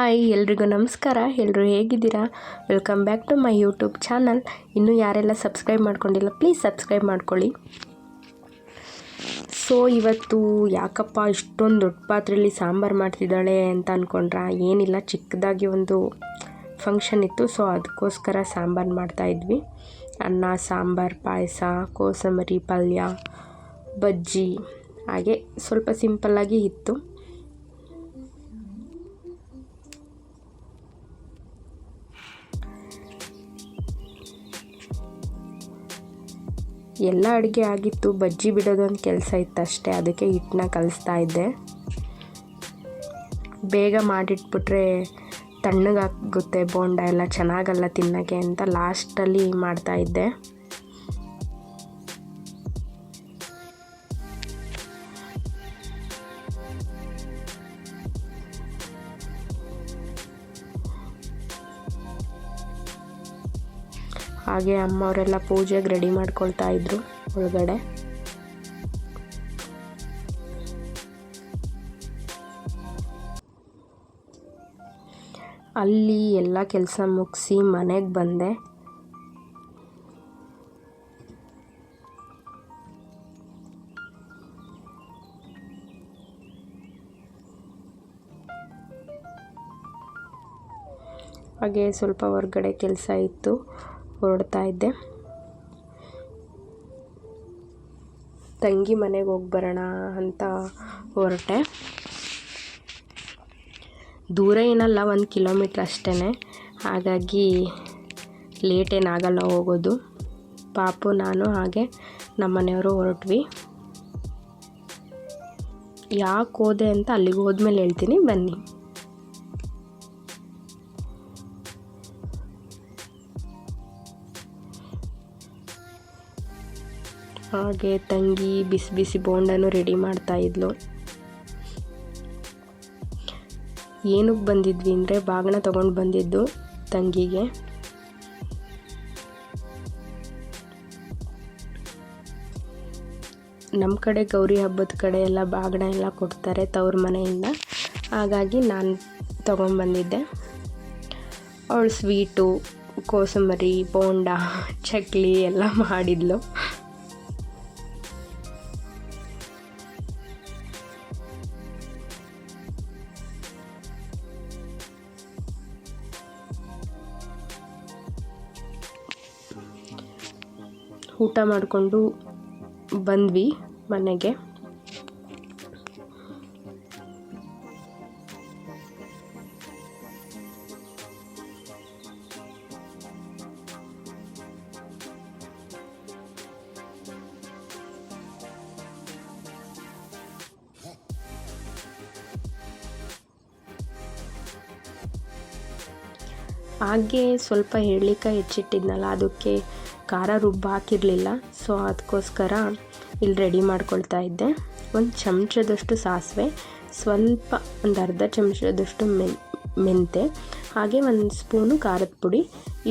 Hi ಎಲ್ರಿಗೂ ನಮಸ್ಕಾರ. ಎಲ್ಲರೂ ಹೇಗಿದ್ದೀರಾ? Welcome back to my YouTube channel. ಇನ್ನೂ ಯಾರೆಲ್ಲ ಸಬ್ಸ್ಕ್ರೈಬ್ ಮಾಡ್ಕೊಂಡಿಲ್ಲ ಪ್ಲೀಸ್ ಸಬ್ಸ್ಕ್ರೈಬ್ ಮಾಡ್ಕೊಳ್ಳಿ. ಸೊ ಇವತ್ತು ಯಾಕಪ್ಪ ಇಷ್ಟೊಂದು ದೊಡ್ಡ ಪಾತ್ರೆಯಲ್ಲಿ ಸಾಂಬಾರು ಮಾಡ್ತಿದ್ದಾಳೆ ಅಂತ ಅಂದ್ಕೊಂಡ್ರಾ? ಏನಿಲ್ಲ, ಚಿಕ್ಕದಾಗಿ ಒಂದು ಫಂಕ್ಷನ್ ಇತ್ತು, ಸೊ ಅದಕ್ಕೋಸ್ಕರ ಸಾಂಬಾರು ಮಾಡ್ತಾಯಿದ್ವಿ. ಅನ್ನ, ಸಾಂಬಾರು, ಪಾಯಸ, ಕೋಸಂಬರಿ, ಪಲ್ಯ, ಬಜ್ಜಿ, ಹಾಗೆ ಸ್ವಲ್ಪ ಸಿಂಪಲ್ಲಾಗಿ ಇತ್ತು. ಎಲ್ಲ ಅಡುಗೆ ಆಗಿತ್ತು, ಬಜ್ಜಿ ಬಿಡೋದೊಂದು ಕೆಲಸ ಇತ್ತು ಅಷ್ಟೇ. ಅದಕ್ಕೆ ಹಿಟ್ಟನ್ನ ಕಲಿಸ್ತಾ ಇದ್ದೆ. ಬೇಗ ಮಾಡಿಟ್ಬಿಟ್ರೆ ತಣ್ಣಗಾಗುತ್ತೆ, ಬೋಂಡ ಎಲ್ಲ ಚೆನ್ನಾಗಲ್ಲ ತಿನ್ನೋಕ್ಕೆ ಅಂತ ಲಾಸ್ಟಲ್ಲಿ ಮಾಡ್ತಾಯಿದ್ದೆ. ಹಾಗೆ ಅಮ್ಮವರೆಲ್ಲ ಪೂಜೆಗೆ ರೆಡಿ ಮಾಡ್ಕೊಳ್ತಾ ಇದ್ರು ಒಳಗಡೆ. ಅಲ್ಲಿ ಎಲ್ಲ ಕೆಲಸ ಮುಗಿಸಿ ಮನೆಗೆ ಬಂದೆ. ಹಾಗೆ ಸ್ವಲ್ಪ ಹೊರಗಡೆ ಕೆಲಸ ಇತ್ತು, ಹೊರಡ್ತಾ ಇದ್ದೆ. ತಂಗಿ ಮನೆಗೆ ಹೋಗಿ ಬರೋಣ ಅಂತ ಹೊರಟೆ. ದೂರ ಏನಲ್ಲ, 1 ಕಿಲೋಮೀಟ್ರ್ ಅಷ್ಟೇ. ಹಾಗಾಗಿ ಲೇಟ್ ಏನಾಗಲ್ಲ ಹೋಗೋದು. ಪಾಪು, ನಾನು ಹಾಗೆ ನಮ್ಮನೆಯವರು ಹೊರಟ್ವಿ. ಯಾಕೆ ಹೋದೆ ಅಂತ ಅಲ್ಲಿಗೆ ಹೋದ್ಮೇಲೆ ಹೇಳ್ತೀನಿ, ಬನ್ನಿ. ಹಾಗೆ ತಂಗಿ ಬಿಸಿ ಬಿಸಿ ಬೋಂಡನೂ ರೆಡಿ ಮಾಡ್ತಾಯಿದ್ಲು. ಏನಕ್ಕೆ ಬಂದಿದ್ವಿ ಅಂದರೆ ಬಾಗಿನ ತೊಗೊಂಡು ಬಂದಿದ್ದು ತಂಗಿಗೆ. ನಮ್ಮ ಕಡೆ ಗೌರಿ ಹಬ್ಬದ ಕಡೆ ಎಲ್ಲ ಬಾಗಿನ ಎಲ್ಲ ಕೊಡ್ತಾರೆ ತವ್ರ ಮನೆಯಿಂದ. ಹಾಗಾಗಿ ನಾನು ತೊಗೊಂಡ್ಬಂದಿದ್ದೆ. ಅವಳು ಸ್ವೀಟು, ಕೋಸಂಬರಿ, ಬೋಂಡ, ಚಕ್ಲಿ ಎಲ್ಲ ಮಾಡಿದ್ಲು. ಊಟ ಮಾಡಿಕೊಂಡು ಬಂದ್ವಿ ಮನೆಗೆ. ಹಾಗೆ ಸ್ವಲ್ಪ ಎಳ್ಳಿಕಾಯಿ ಹೆಚ್ಚಿಟ್ಟಿದ್ನಲ್ಲ, ಅದಕ್ಕೆ ಖಾರ ಹಾಕಿರಲಿಲ್ಲ. ಸೊ ಅದಕ್ಕೋಸ್ಕರ ಇಲ್ಲಿ ರೆಡಿ ಮಾಡ್ಕೊಳ್ತಾ ಇದ್ದೆ. 1 ಚಮಚದಷ್ಟು ಸಾಸಿವೆ, ಸ್ವಲ್ಪ ಒಂದು ಅರ್ಧ ಚಮಚದಷ್ಟು ಮೆಂತೆ, ಹಾಗೆ 1 ಸ್ಪೂನು ಖಾರದ ಪುಡಿ,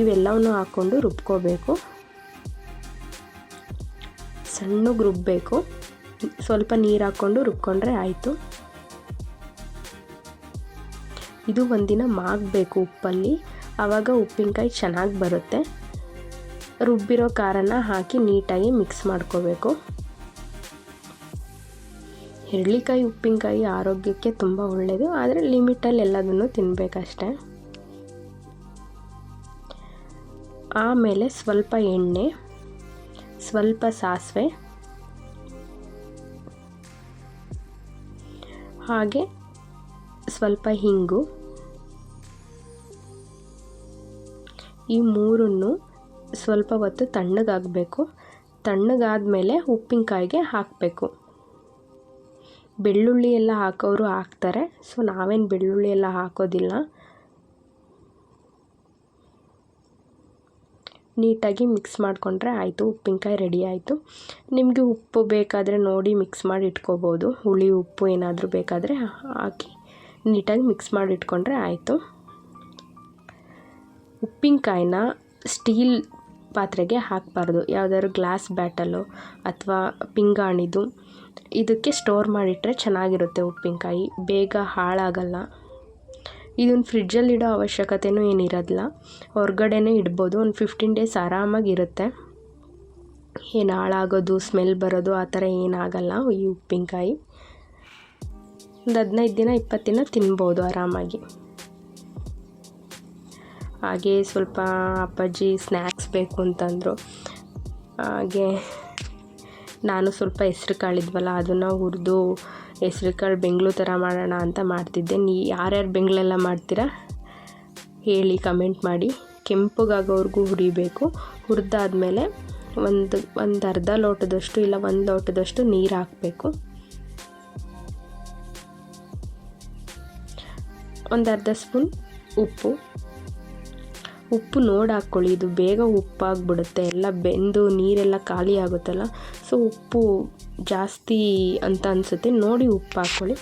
ಇವೆಲ್ಲವನ್ನು ಹಾಕ್ಕೊಂಡು ರುಬ್ಕೋಬೇಕು. ಸಣ್ಣಗೆ ರುಬ್ಬಬೇಕು. ಸ್ವಲ್ಪ ನೀರು ಹಾಕ್ಕೊಂಡು ರುಬ್ಕೊಂಡ್ರೆ ಆಯಿತು. ಇದು ಒಂದಿನ ಮಾಗಬೇಕು ಉಪ್ಪಲ್ಲಿ, ಆವಾಗ ಉಪ್ಪಿನಕಾಯಿ ಚೆನ್ನಾಗಿ ಬರುತ್ತೆ. ರುಬ್ಬಿರೋ ಖಾರನ ಹಾಕಿ ನೀಟಾಗಿ ಮಿಕ್ಸ್ ಮಾಡ್ಕೋಬೇಕು. ಹುರುಳಿಕಾಯಿ ಉಪ್ಪಿನಕಾಯಿ ಆರೋಗ್ಯಕ್ಕೆ ತುಂಬ ಒಳ್ಳೆಯದು, ಆದರೆ ಲಿಮಿಟಲ್ಲಿ ಎಲ್ಲದನ್ನು ತಿನ್ನಬೇಕಷ್ಟೆ. ಆಮೇಲೆ ಸ್ವಲ್ಪ ಎಣ್ಣೆ, ಸ್ವಲ್ಪ ಸಾಸಿವೆ, ಹಾಗೆ ಸ್ವಲ್ಪ ಹಿಂಗು, ಈ ಮೂರನ್ನು ಸ್ವಲ್ಪ ಹೊತ್ತು ತಣ್ಣಗಾಗಬೇಕು. ತಣ್ಣಗಾದ್ಮೇಲೆ ಉಪ್ಪಿನಕಾಯಿಗೆ ಹಾಕಬೇಕು. ಬೆಳ್ಳುಳ್ಳಿ ಎಲ್ಲ ಹಾಕೋರು ಹಾಕ್ತಾರೆ, ಸೊ ನಾವೇನು ಬೆಳ್ಳುಳ್ಳಿ ಎಲ್ಲ ಹಾಕೋದಿಲ್ಲ. ನೀಟಾಗಿ ಮಿಕ್ಸ್ ಮಾಡಿಕೊಂಡ್ರೆ ಆಯಿತು, ಉಪ್ಪಿನಕಾಯಿ ರೆಡಿ ಆಯಿತು. ನಿಮಗೆ ಉಪ್ಪು ಬೇಕಾದರೆ ನೋಡಿ ಮಿಕ್ಸ್ ಮಾಡಿ ಇಟ್ಕೋಬೋದು. ಹುಳಿ ಉಪ್ಪು ಏನಾದರೂ ಬೇಕಾದರೆ ಹಾಕಿ ನೀಟಾಗಿ ಮಿಕ್ಸ್ ಮಾಡಿ ಇಟ್ಕೊಂಡ್ರೆ ಆಯಿತು. ಉಪ್ಪಿನಕಾಯಿನ ಸ್ಟೀಲ್ ಪಾತ್ರೆಗೆ ಹಾಕಬಾರ್ದು. ಯಾವುದಾದ್ರು ಗ್ಲಾಸ್ ಬ್ಯಾಟಲು ಅಥವಾ ಪಿಂಗಾಣಿದು ಇದಕ್ಕೆ ಸ್ಟೋರ್ ಮಾಡಿಟ್ರೆ ಚೆನ್ನಾಗಿರುತ್ತೆ. ಉಪ್ಪಿನಕಾಯಿ ಬೇಗ ಹಾಳಾಗಲ್ಲ. ಇದನ್ನು ಫ್ರಿಡ್ಜಲ್ಲಿ ಇಡೋ ಅವಶ್ಯಕತೆಯೂ ಏನಿರೋದಿಲ್ಲ, ಹೊರಗಡೆನೇ ಇಡ್ಬೋದು. ಒಂದು 15 ಡೇಸ್ ಆರಾಮಾಗಿರುತ್ತೆ, ಏನು ಹಾಳಾಗೋದು ಸ್ಮೆಲ್ ಬರೋದು ಆ ಥರ ಏನಾಗಲ್ಲ. ಈ ಉಪ್ಪಿನಕಾಯಿ ಒಂದು 15 ದಿನ 20 ದಿನ ತಿನ್ಬೋದು ಆರಾಮಾಗಿ. ಹಾಗೆ ಸ್ವಲ್ಪ ಅಪ್ಪಾಜಿ ಸ್ನ್ಯಾಕ್ಸ್ ಬೇಕು ಅಂತಂದರು. ಹಾಗೆ ನಾನು ಸ್ವಲ್ಪ ಹೆಸ್ರು ಕಾಳಿದ್ವಲ್ಲ ಅದನ್ನು ಹುರಿದು ಹೆಸ್ರು ಕಾಳು ಬೆಂಗ್ಳು ಥರ ಮಾಡೋಣ ಅಂತ ಮಾಡ್ತಿದ್ದೆ. ಯಾರ್ಯಾರು ಬೆಂಗ್ಳೆಲ್ಲ ಮಾಡ್ತೀರಾ ಹೇಳಿ, ಕಮೆಂಟ್ ಮಾಡಿ. ಕೆಂಪಗಾಗೋವರೆಗೂ ಹುರಿಬೇಕು. ಹುರಿದಾದ್ಮೇಲೆ ಒಂದು ಅರ್ಧ ಲೋಟದಷ್ಟು ಇಲ್ಲ 1 ಲೋಟದಷ್ಟು ನೀರು ಹಾಕಬೇಕು. ಒಂದು ಅರ್ಧ ಸ್ಪೂನ್ ಉಪ್ಪು ನೋಡಿ ಹಾಕ್ಕೊಳ್ಳಿ. ಇದು ಬೇಗ ಉಪ್ಪಾಗ್ಬಿಡುತ್ತೆ, ಎಲ್ಲ ಬೆಂದು ನೀರೆಲ್ಲ ಖಾಲಿ ಆಗುತ್ತಲ್ಲ, ಸೊ ಉಪ್ಪು ಜಾಸ್ತಿ ಅಂತ ಅನಿಸುತ್ತೆ, ನೋಡಿ ಉಪ್ಪು ಹಾಕ್ಕೊಳ್ಳಿ.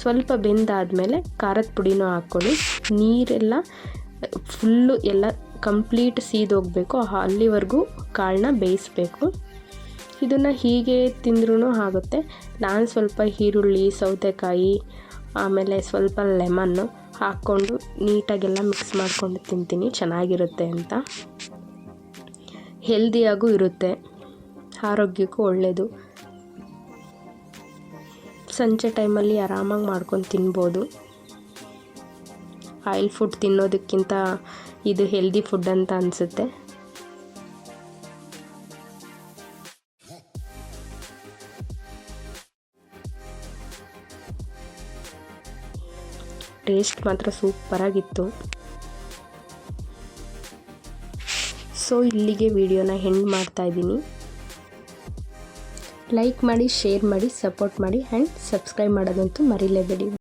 ಸ್ವಲ್ಪ ಬೆಂದಾದಮೇಲೆ ಖಾರದ ಪುಡಿನೂ ಹಾಕ್ಕೊಳ್ಳಿ. ನೀರೆಲ್ಲ ಫುಲ್ಲು ಎಲ್ಲ ಕಂಪ್ಲೀಟ್ ಸೀದೋಗಬೇಕು, ಅಲ್ಲಿವರೆಗೂ ಕಾಳನ್ನ ಬೇಯಿಸಬೇಕು. ಇದನ್ನು ಹೀಗೆ ತಿಂದ್ರೂ ಆಗುತ್ತೆ. ನಾನು ಸ್ವಲ್ಪ ಈರುಳ್ಳಿ, ಸೌತೆಕಾಯಿ, ಆಮೇಲೆ ಸ್ವಲ್ಪ ಲೆಮನ್ನು ಹಾಕ್ಕೊಂಡು ನೀಟಾಗೆಲ್ಲ ಮಿಕ್ಸ್ ಮಾಡ್ಕೊಂಡು ತಿಂತೀನಿ, ಚೆನ್ನಾಗಿರುತ್ತೆ ಅಂತ. ಹೆಲ್ದಿಯಾಗೂ ಇರುತ್ತೆ, ಆರೋಗ್ಯಕ್ಕೂ ಒಳ್ಳೆಯದು. ಸಂಜೆ ಟೈಮಲ್ಲಿ ಆರಾಮಾಗಿ ಮಾಡ್ಕೊಂಡು ತಿನ್ಬೋದು. ಆಯಿಲ್ ಫುಡ್ ತಿನ್ನೋದಕ್ಕಿಂತ ಇದು ಹೆಲ್ದಿ ಫುಡ್ ಅಂತ ಅನಿಸುತ್ತೆ. ಟೇಸ್ಟ್ ಮಾತ್ರ ಸೂಪರಾಗಿತ್ತು. ಸೊ ಇಲ್ಲಿಗೆ ವಿಡಿಯೋನ ಎಂಡ್ ಮಾಡ್ತಾಯಿದ್ದೀನಿ. ಲೈಕ್ ಮಾಡಿ, ಶೇರ್ ಮಾಡಿ, ಸಪೋರ್ಟ್ ಮಾಡಿ ಆ್ಯಂಡ್ ಸಬ್ಸ್ಕ್ರೈಬ್ ಮಾಡೋದಂತೂ ಮರಿಲೇಬೇಡಿ.